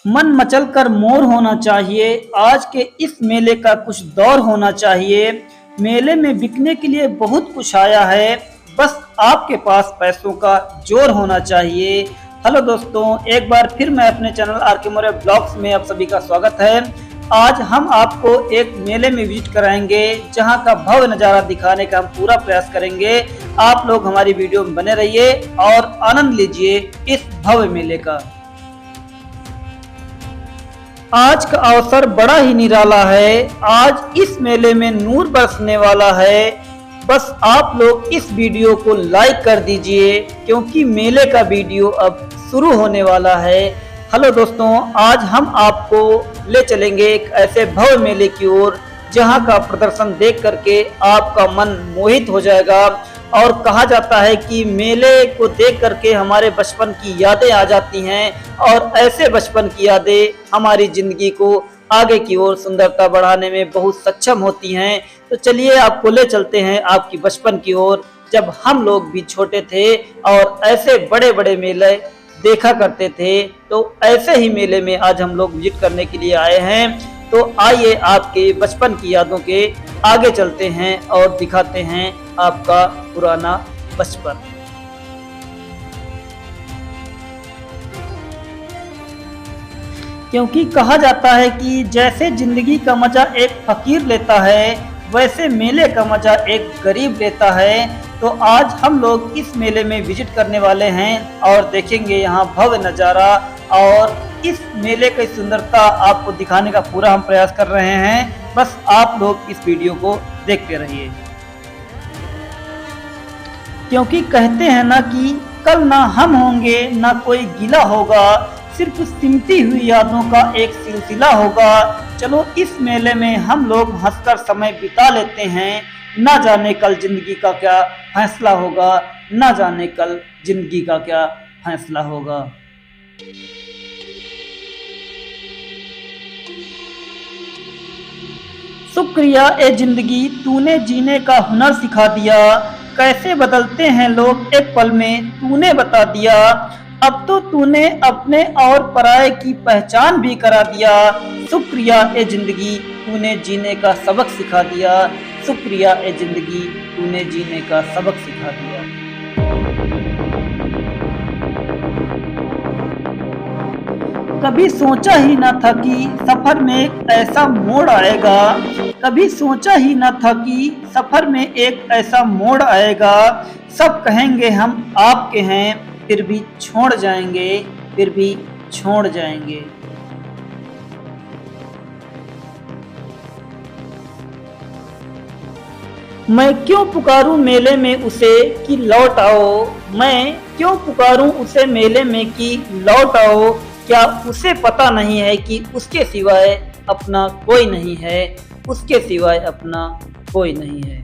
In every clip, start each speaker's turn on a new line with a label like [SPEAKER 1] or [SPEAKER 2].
[SPEAKER 1] मन मचल कर मोर होना चाहिए। आज के इस मेले का कुछ दौर होना चाहिए। मेले में बिकने के लिए बहुत कुछ आया है, बस आपके पास पैसों का जोर होना चाहिए। हेलो दोस्तों, एक बार फिर मैं अपने चैनल आर.के. मौर्य ब्लॉग्स में आप सभी का स्वागत है। आज हम आपको एक मेले में विजिट कराएंगे, जहां का भव्य नज़ारा दिखाने का हम पूरा प्रयास करेंगे। आप लोग हमारी वीडियो में बने रहिए और आनंद लीजिए इस भव्य मेले का। आज का अवसर बड़ा ही निराला है। आज इस मेले में नूर बरसने वाला है। बस आप लोग इस वीडियो को लाइक कर दीजिए, क्योंकि मेले का वीडियो अब शुरू होने वाला है। हेलो दोस्तों, आज हम आपको ले चलेंगे एक ऐसे भव्य मेले की ओर, जहां का प्रदर्शन देख करके आपका मन मोहित हो जाएगा। और कहा जाता है कि मेले को देख करके हमारे बचपन की यादें आ जाती हैं, और ऐसे बचपन की यादें हमारी जिंदगी को आगे की ओर सुंदरता बढ़ाने में बहुत सक्षम होती हैं। तो चलिए आपको ले चलते हैं आपकी बचपन की ओर, जब हम लोग भी छोटे थे और ऐसे बड़े बड़े मेले देखा करते थे। तो ऐसे ही मेले में आज हम लोग विजिट करने के लिए आए हैं। तो आइए आपके बचपन की यादों के आगे चलते हैं और दिखाते हैं आपका पुराना बचपन। क्योंकि कहा जाता है कि जैसे जिंदगी का मजा एक फकीर लेता है, वैसे मेले का मजा एक गरीब लेता है। तो आज हम लोग इस मेले में विजिट करने वाले हैं और देखेंगे यहाँ भव्य नज़ारा, और इस मेले की सुंदरता आपको दिखाने का पूरा हम प्रयास कर रहे हैं। बस आप लोग इस वीडियो को देखते रहिए, क्योंकि कहते हैं ना कि कल ना हम होंगे ना कोई गिला होगा, सिर्फ सिमटी हुई यादों का एक सिलसिला होगा। चलो इस मेले में हम लोग हंसकर समय बिता लेते हैं। ना जाने कल जिंदगी का क्या फैसला होगा, ना जाने कल जिंदगी का क्या फैसला होगा। शुक्रिया ए जिंदगी, तूने जीने का हुनर सिखा दिया। कैसे बदलते हैं लोग एक पल में, तूने बता दिया। अब तो तूने अपने और पराये की पहचान भी करा दिया। शुक्रिया ए जिंदगी, तूने जीने का सबक सिखा दिया। शुक्रिया ए जिंदगी, तूने जीने का सबक सिखा दिया। कभी सोचा ही न था कि सफर में एक ऐसा मोड़ आएगा। कभी सोचा ही न था कि सफर में एक ऐसा मोड़ आएगा। सब कहेंगे हम आपके हैं, फिर भी छोड़ जाएंगे, फिर भी छोड़ जाएंगे। मैं क्यों पुकारूं मेले में उसे कि लौट आओ। मैं क्यों पुकारूं उसे मेले में कि लौट आओ। क्या उसे पता नहीं है कि उसके सिवाय अपना कोई नहीं है, उसके सिवाय अपना कोई नहीं है।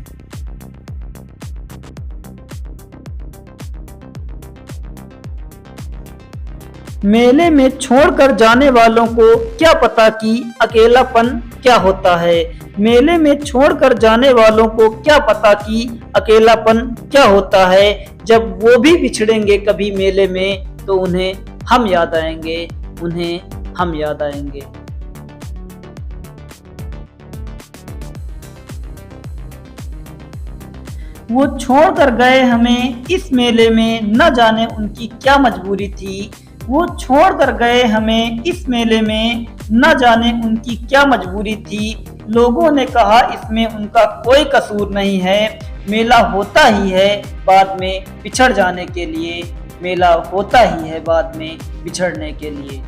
[SPEAKER 1] मेले में छोड़कर जाने वालों को क्या पता कि अकेलापन क्या होता है। मेले में छोड़कर जाने वालों को क्या पता कि अकेलापन क्या होता है। जब वो भी बिछड़ेंगे कभी मेले में, तो उन्हें हम याद आएंगे, उन्हें हम याद आएंगे। वो छोड़कर गए हमें इस मेले में, न जाने उनकी क्या मजबूरी थी। वो छोड़कर गए हमें इस मेले में, न जाने उनकी क्या मजबूरी थी। लोगों ने कहा इसमें उनका कोई कसूर नहीं है। मेला होता ही है बाद में बिछड़ जाने के लिए, मेला होता ही है बाद में बिछड़ने के लिए।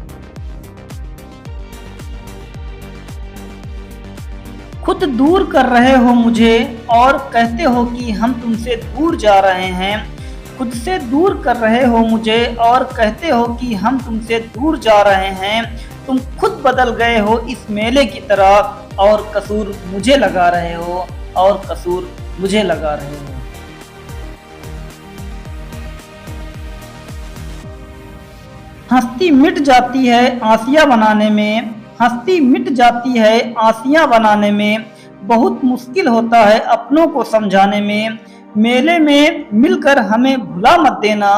[SPEAKER 1] खुद दूर कर रहे हो मुझे और कहते हो कि हम तुमसे दूर जा रहे हैं। खुद से दूर कर रहे हो मुझे और कहते हो कि हम तुमसे दूर जा रहे हैं। तुम खुद बदल गए हो इस मेले की तरह, और कसूर मुझे लगा रहे हो, और कसूर मुझे लगा रहे हो। हंसती मिट जाती है आंसियां बनाने में, हंसती मिट जाती है आंसियां बनाने में। बहुत मुश्किल होता है अपनों को समझाने में। मेले में मिलकर हमें भुला मत देना,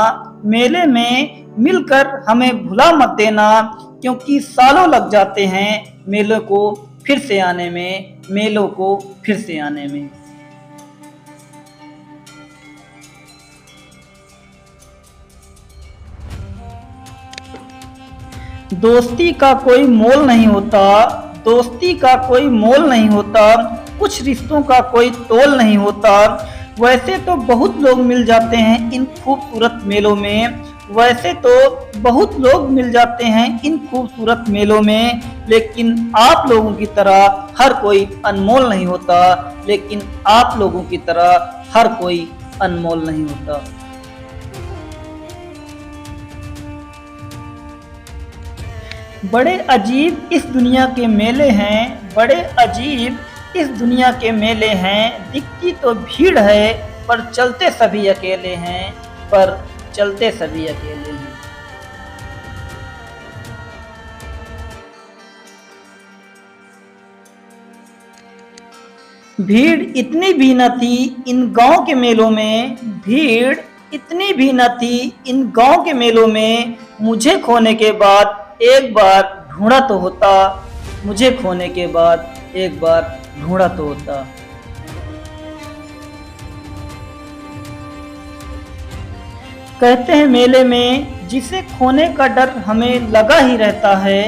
[SPEAKER 1] मेले में मिलकर हमें भुला मत देना। क्योंकि सालों लग जाते हैं मेलों को फिर से आने में, मेलों को फिर से आने में। दोस्ती का कोई मोल नहीं होता, दोस्ती का कोई मोल नहीं होता, कुछ रिश्तों का कोई तोल नहीं होता। वैसे तो बहुत लोग मिल जाते हैं इन खूबसूरत मेलों में, वैसे तो बहुत लोग मिल जाते हैं इन खूबसूरत मेलों में, लेकिन आप लोगों की तरह हर कोई अनमोल नहीं होता, लेकिन आप लोगों की तरह हर कोई अनमोल नहीं होता। बड़े अजीब इस दुनिया के मेले हैं, बड़े अजीब इस दुनिया के मेले हैं, दिखती तो भीड़ है पर चलते सभी अकेले हैं, पर चलते सभी अकेले हैं। भीड़ इतनी भी न थी इन गांव के मेलों में, भीड़ इतनी भी न थी इन गांव के मेलों में, मुझे खोने के बाद एक बार ढूंढा तो होता, मुझे खोने के बाद एक बार ढूंढा तो होता। कहते हैं मेले में जिसे खोने का डर हमें लगा ही रहता है,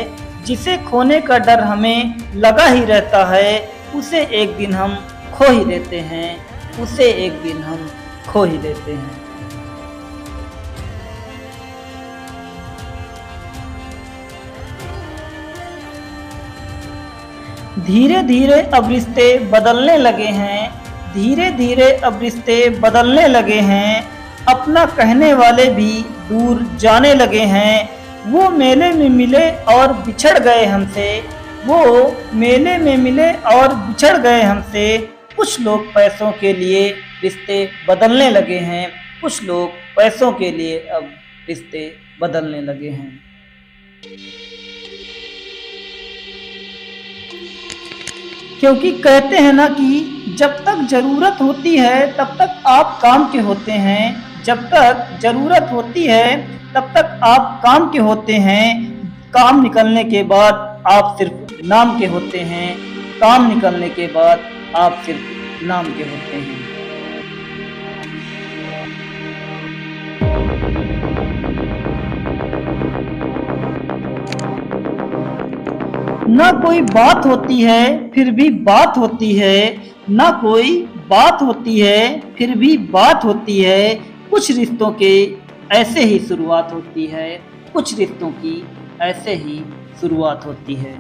[SPEAKER 1] जिसे खोने का डर हमें लगा ही रहता है, उसे एक दिन हम खो ही देते हैं, उसे एक दिन हम खो ही देते हैं। धीरे धीरे अब रिश्ते बदलने लगे हैं, धीरे धीरे अब रिश्ते बदलने लगे हैं, अपना कहने वाले भी दूर जाने लगे हैं। वो मेले में मिले और बिछड़ गए हमसे, वो मेले में मिले और बिछड़ गए हमसे। कुछ लोग पैसों के लिए रिश्ते बदलने लगे हैं, कुछ लोग पैसों के लिए अब रिश्ते बदलने लगे हैं। क्योंकि कहते हैं ना कि जब तक जरूरत होती है तब तक आप काम के होते हैं, जब तक जरूरत होती है तब तक आप काम के होते हैं, काम निकलने के बाद आप सिर्फ नाम के होते हैं, काम निकलने के बाद आप सिर्फ नाम के होते हैं। ना कोई बात होती है फिर भी बात होती है, ना कोई बात होती है फिर भी बात होती है। कुछ रिश्तों के ऐसे ही शुरुआत होती है, कुछ रिश्तों की ऐसे ही शुरुआत होती है।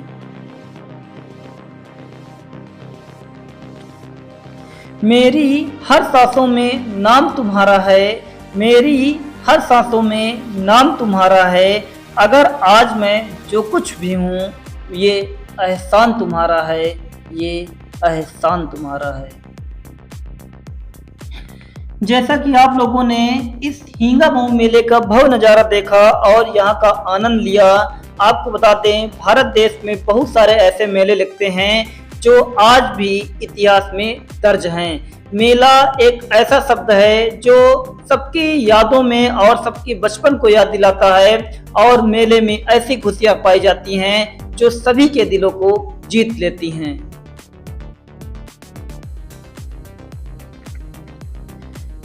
[SPEAKER 1] मेरी हर सांसों में नाम तुम्हारा है, मेरी हर सांसों में नाम तुम्हारा है। अगर आज मैं जो कुछ भी हूँ ये एहसान तुम्हारा है, ये एहसान तुम्हारा है। जैसा कि आप लोगों ने इस हींगा मऊ मेले का भव्य नज़ारा देखा और यहाँ का आनंद लिया, आपको बता दें भारत देश में बहुत सारे ऐसे मेले लगते हैं जो आज भी इतिहास में दर्ज हैं। मेला एक ऐसा शब्द है जो सबकी यादों में और सबकी बचपन को याद दिलाता है, और मेले में ऐसी खुशियां पाई जाती हैं जो सभी के दिलों को जीत लेती हैं।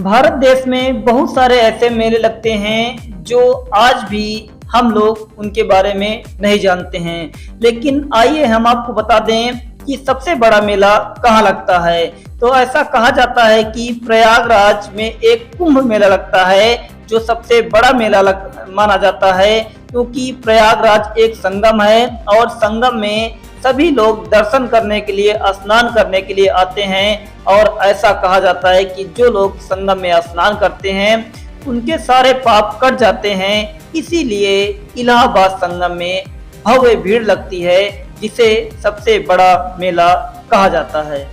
[SPEAKER 1] भारत देश में बहुत सारे ऐसे मेले लगते हैं जो आज भी हम लोग उनके बारे में नहीं जानते हैं, लेकिन आइए हम आपको बता दें कि सबसे बड़ा मेला कहाँ लगता है। तो ऐसा कहा जाता है कि प्रयागराज में एक कुंभ मेला लगता है जो सबसे बड़ा मेला माना जाता है, क्योंकि प्रयागराज एक संगम है और संगम में सभी लोग दर्शन करने के लिए, स्नान करने के लिए आते हैं। और ऐसा कहा जाता है कि जो लोग संगम में स्नान करते हैं उनके सारे पाप कट जाते हैं, इसीलिए इलाहाबाद संगम में भव्य भीड़ लगती है जिसे सबसे बड़ा मेला कहा जाता है।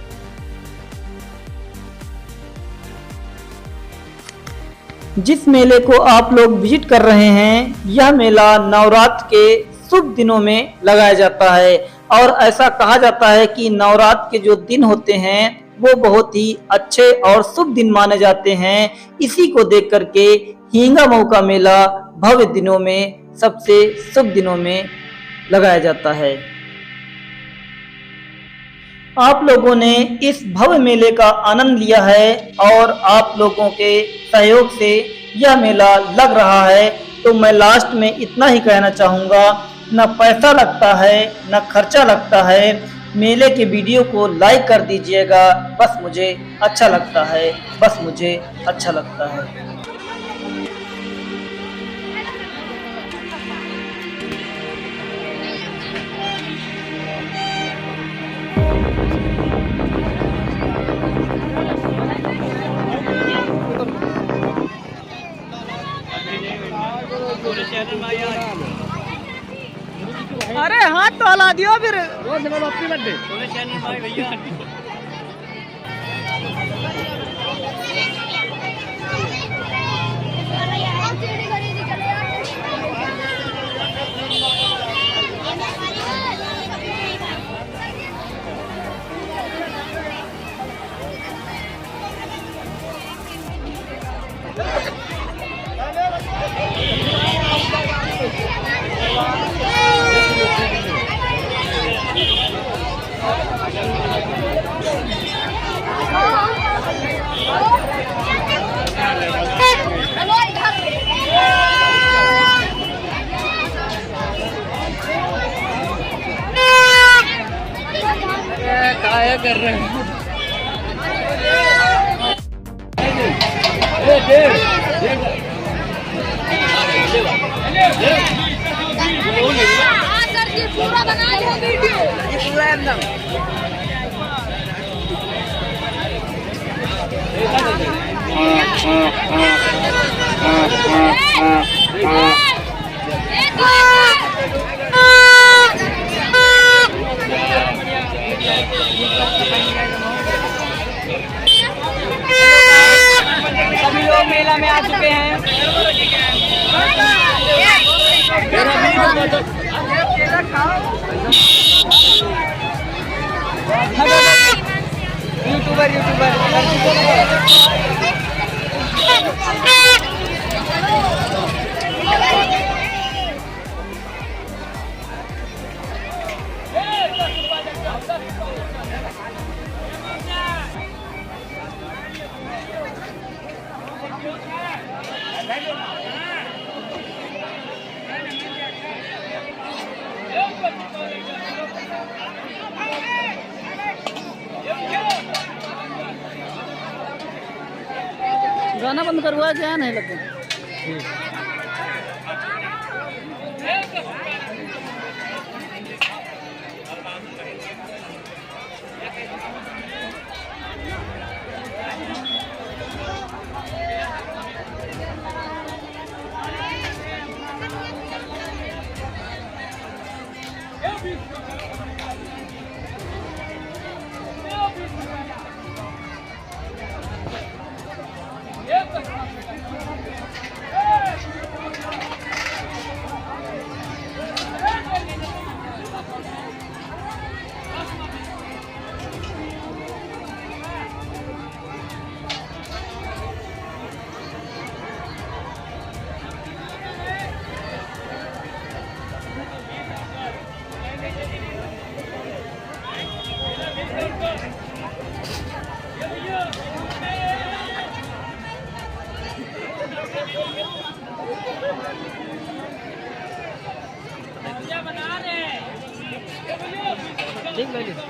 [SPEAKER 1] जिस मेले को आप लोग विजिट कर रहे हैं, यह मेला नवरात्र के शुभ दिनों में लगाया जाता है, और ऐसा कहा जाता है कि नवरात्र के जो दिन होते हैं वो बहुत ही अच्छे और शुभ दिन माने जाते हैं। इसी को देख करके हींगा मऊ का मेला भव्य दिनों में, सबसे शुभ दिनों में लगाया जाता है। आप लोगों ने इस भव्य मेले का आनंद लिया है और आप लोगों के सहयोग से यह मेला लग रहा है। तो मैं लास्ट में इतना ही कहना चाहूँगा, न पैसा लगता है न खर्चा लगता है। मेले के वीडियो को लाइक कर दीजिएगा, बस मुझे अच्छा लगता है, बस मुझे अच्छा लगता है।
[SPEAKER 2] अरे हाथ तो हला दियो फिर क्या कर रहे हैं? सर जी पूरा बना लो वीडियो, पूरा एकदम। सभी लोग मेला में आ चुके हैं। यूट्यूबर गाना बंद करवा क्या नहीं लगे। ठीक है।